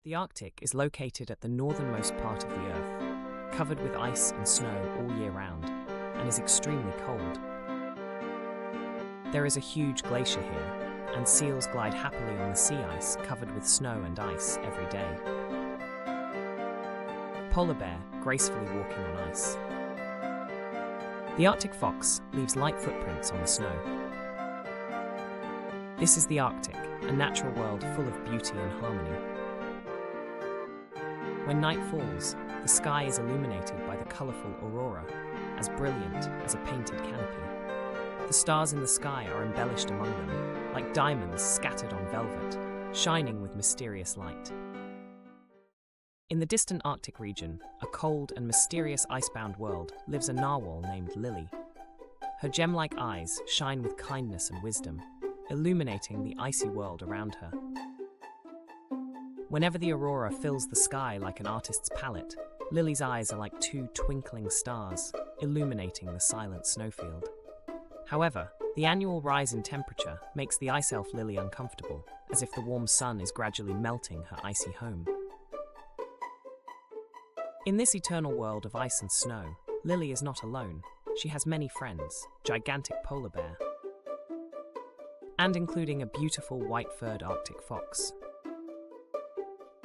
The Arctic is located at the northernmost part of the Earth, covered with ice and snow all year round, and is extremely cold. There is a huge glacier here, and seals glide happily on the sea ice covered with snow and ice every day. Polar bear gracefully walking on ice. The Arctic fox leaves light footprints on the snow. This is the Arctic, a natural world full of beauty and harmony. When night falls, the sky is illuminated by the colourful aurora, as brilliant as a painted canopy. The stars in the sky are embellished among them, like diamonds scattered on velvet, shining with mysterious light. In the distant Arctic region, a cold and mysterious icebound world, lives a narwhal named Lily. Her gem-like eyes shine with kindness and wisdom, illuminating the icy world around her. Whenever the aurora fills the sky like an artist's palette, Lily's eyes are like two twinkling stars, illuminating the silent snowfield. However, the annual rise in temperature makes the ice elf Lily uncomfortable, as if the warm sun is gradually melting her icy home. In this eternal world of ice and snow, Lily is not alone. She has many friends, gigantic polar bear, and including a beautiful white-furred Arctic fox.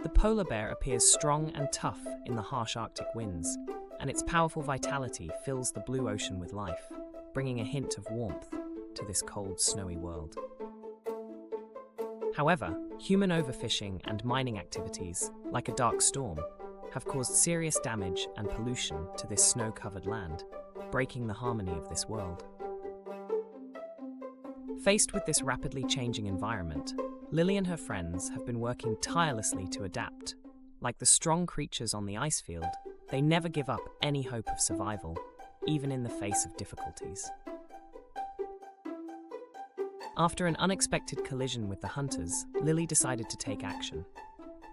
The polar bear appears strong and tough in the harsh Arctic winds, and its powerful vitality fills the blue ocean with life, bringing a hint of warmth to this cold, snowy world. However, human overfishing and mining activities, like a dark storm, have caused serious damage and pollution to this snow-covered land, breaking the harmony of this world. Faced with this rapidly changing environment, Lily and her friends have been working tirelessly to adapt. Like the strong creatures on the ice field, they never give up any hope of survival, even in the face of difficulties. After an unexpected collision with the hunters, Lily decided to take action.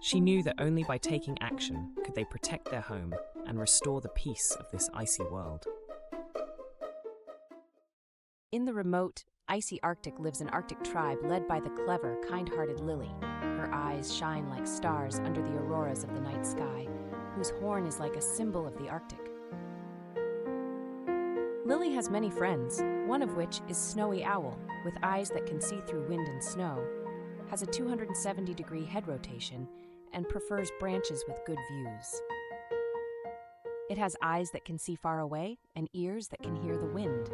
She knew that only by taking action could they protect their home and restore the peace of this icy world. In the remote, icy Arctic lives an Arctic tribe led by the clever, kind-hearted Lily. Her eyes shine like stars under the auroras of the night sky, whose horn is like a symbol of the Arctic. Lily has many friends, one of which is Snowy Owl, with eyes that can see through wind and snow, has a 270-degree head rotation, and prefers branches with good views. It has eyes that can see far away and ears that can hear the wind.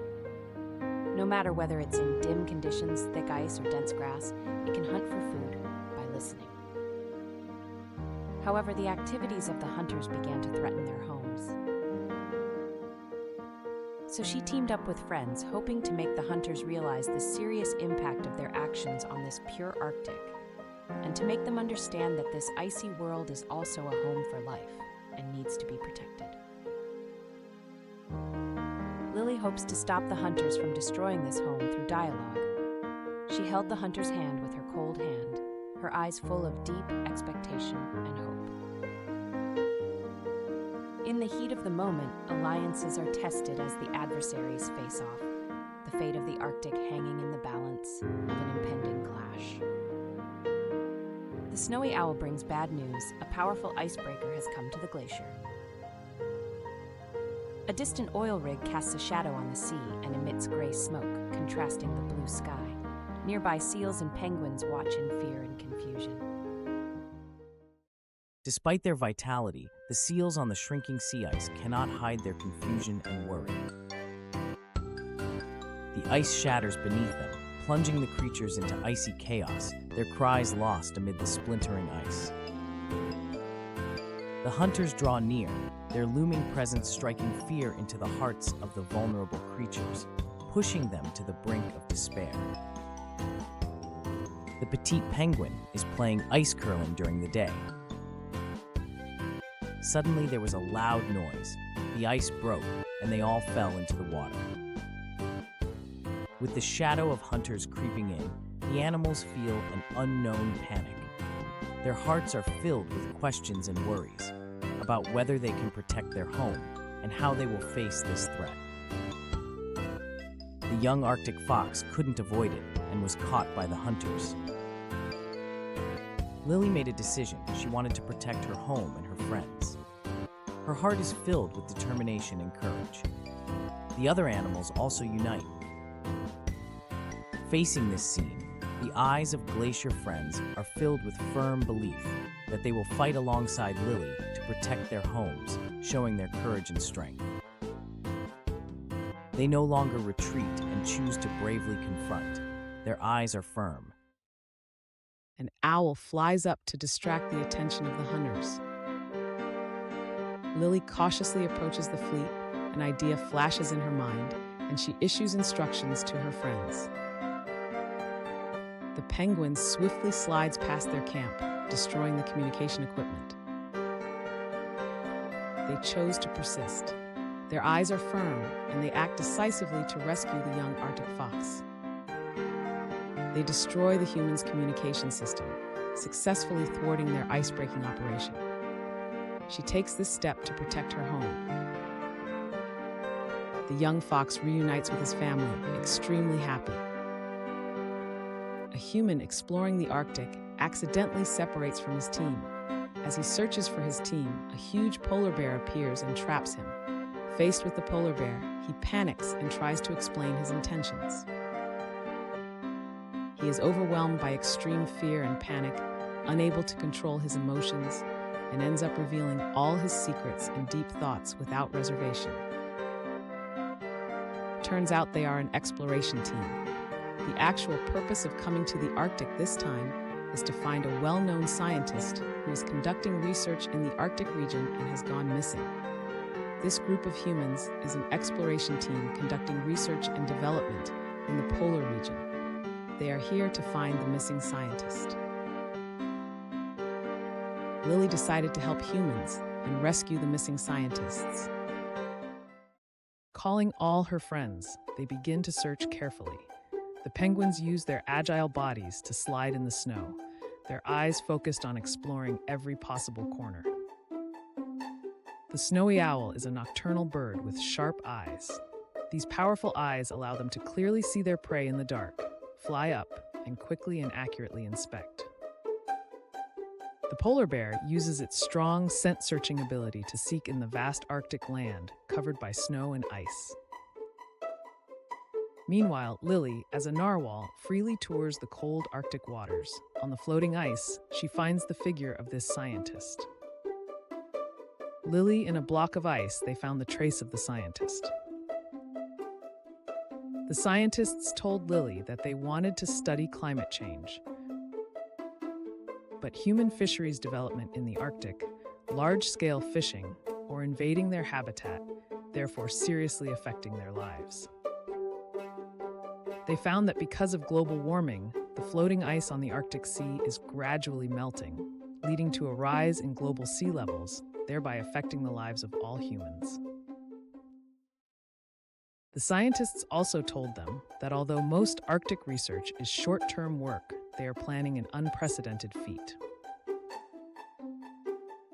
No matter whether it's in dim conditions, thick ice, or dense grass, it can hunt for food by listening. However, the activities of the hunters began to threaten their homes. So she teamed up with friends, hoping to make the hunters realize the serious impact of their actions on this pure Arctic, and to make them understand that this icy world is also a home for life and needs to be protected. Lily hopes to stop the hunters from destroying this home through dialogue. She held the hunter's hand with her cold hand, her eyes full of deep expectation and hope. In the heat of the moment, alliances are tested as the adversaries face off, the fate of the Arctic hanging in the balance of an impending clash. The Snowy Owl brings bad news. A powerful icebreaker has come to the glacier. A distant oil rig casts a shadow on the sea and emits gray smoke, contrasting the blue sky. Nearby, seals and penguins watch in fear and confusion. Despite their vitality, the seals on the shrinking sea ice cannot hide their confusion and worry. The ice shatters beneath them, plunging the creatures into icy chaos, their cries lost amid the splintering ice. The hunters draw near, their looming presence striking fear into the hearts of the vulnerable creatures, pushing them to the brink of despair. The petite penguin is playing ice curling during the day. Suddenly there was a loud noise. The ice broke, and they all fell into the water. With the shadow of hunters creeping in, the animals feel an unknown panic. Their hearts are filled with questions and worries about whether they can protect their home and how they will face this threat. The young Arctic fox couldn't avoid it and was caught by the hunters. Lily made a decision. She wanted to protect her home and her friends. Her heart is filled with determination and courage. The other animals also unite. Facing this scene, the eyes of Glacier friends are filled with firm belief that they will fight alongside Lily to protect their homes, showing their courage and strength. They no longer retreat and choose to bravely confront. Their eyes are firm. An owl flies up to distract the attention of the hunters. Lily cautiously approaches the fleet. An idea flashes in her mind, and she issues instructions to her friends. The penguin swiftly slides past their camp, destroying the communication equipment. They chose to persist. Their eyes are firm, and they act decisively to rescue the young Arctic fox. They destroy the humans' communication system, successfully thwarting their ice-breaking operation. She takes this step to protect her home. The young fox reunites with his family, extremely happy. A human exploring the Arctic accidentally separates from his team. As he searches for his team, a huge polar bear appears and traps him. Faced with the polar bear, he panics and tries to explain his intentions. He is overwhelmed by extreme fear and panic, unable to control his emotions, and ends up revealing all his secrets and deep thoughts without reservation. Turns out they are an exploration team. The actual purpose of coming to the Arctic this time is to find a well-known scientist who is conducting research in the Arctic region and has gone missing. This group of humans is an exploration team conducting research and development in the polar region. They are here to find the missing scientist. Lily decided to help humans and rescue the missing scientists. Calling all her friends, they begin to search carefully. The penguins use their agile bodies to slide in the snow, their eyes focused on exploring every possible corner. The snowy owl is a nocturnal bird with sharp eyes. These powerful eyes allow them to clearly see their prey in the dark, fly up, and quickly and accurately inspect. The polar bear uses its strong scent-searching ability to seek in the vast Arctic land covered by snow and ice. Meanwhile, Lily, as a narwhal, freely tours the cold Arctic waters. On the floating ice, she finds the figure of this scientist. Lily, in a block of ice, they found the trace of the scientist. The scientists told Lily that they wanted to study climate change. But human fisheries development in the Arctic, large-scale fishing, or invading their habitat, therefore seriously affecting their lives. They found that because of global warming, the floating ice on the Arctic Sea is gradually melting, leading to a rise in global sea levels, thereby affecting the lives of all humans. The scientists also told them that although most Arctic research is short-term work, they are planning an unprecedented feat.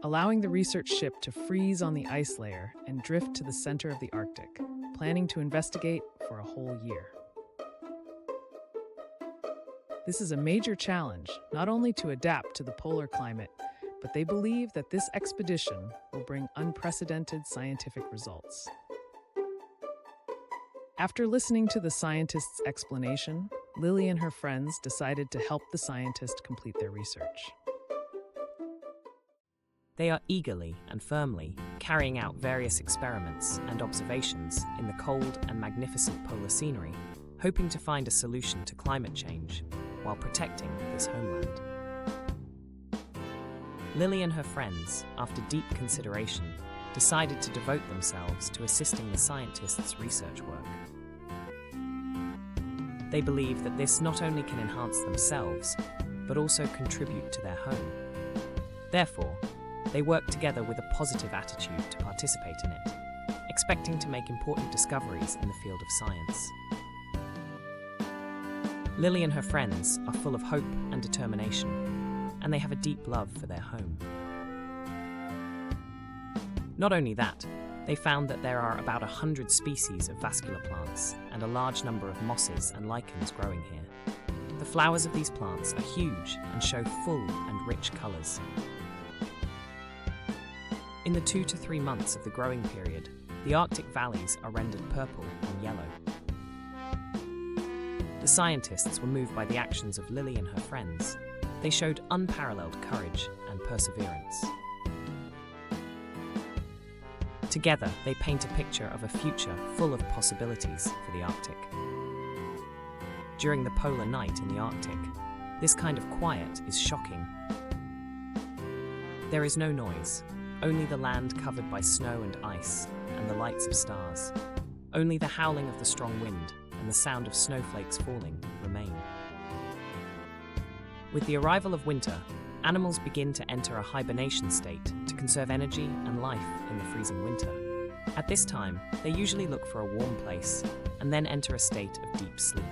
Allowing the research ship to freeze on the ice layer and drift to the center of the Arctic, planning to investigate for a whole year. This is a major challenge, not only to adapt to the polar climate, but they believe that this expedition will bring unprecedented scientific results. After listening to the scientist's explanation, Lily and her friends decided to help the scientist complete their research. They are eagerly and firmly carrying out various experiments and observations in the cold and magnificent polar scenery, hoping to find a solution to climate change while protecting this homeland. Lily and her friends, after deep consideration, decided to devote themselves to assisting the scientists' research work. They believe that this not only can enhance themselves, but also contribute to their home. Therefore, they work together with a positive attitude to participate in it, expecting to make important discoveries in the field of science. Lily and her friends are full of hope and determination, and they have a deep love for their home. Not only that, they found that there are about 100 species of vascular plants and a large number of mosses and lichens growing here. The flowers of these plants are huge and show full and rich colours. In the 2 to 3 months of the growing period, the Arctic valleys are rendered purple and yellow. The scientists were moved by the actions of Lily and her friends. They showed unparalleled courage and perseverance. Together, they paint a picture of a future full of possibilities for the Arctic. During the polar night in the Arctic, this kind of quiet is shocking. There is no noise, only the land covered by snow and ice and the lights of stars. Only the howling of the strong wind and the sound of snowflakes falling remain. With the arrival of winter, animals begin to enter a hibernation state to conserve energy and life in the freezing winter. At this time, they usually look for a warm place and then enter a state of deep sleep.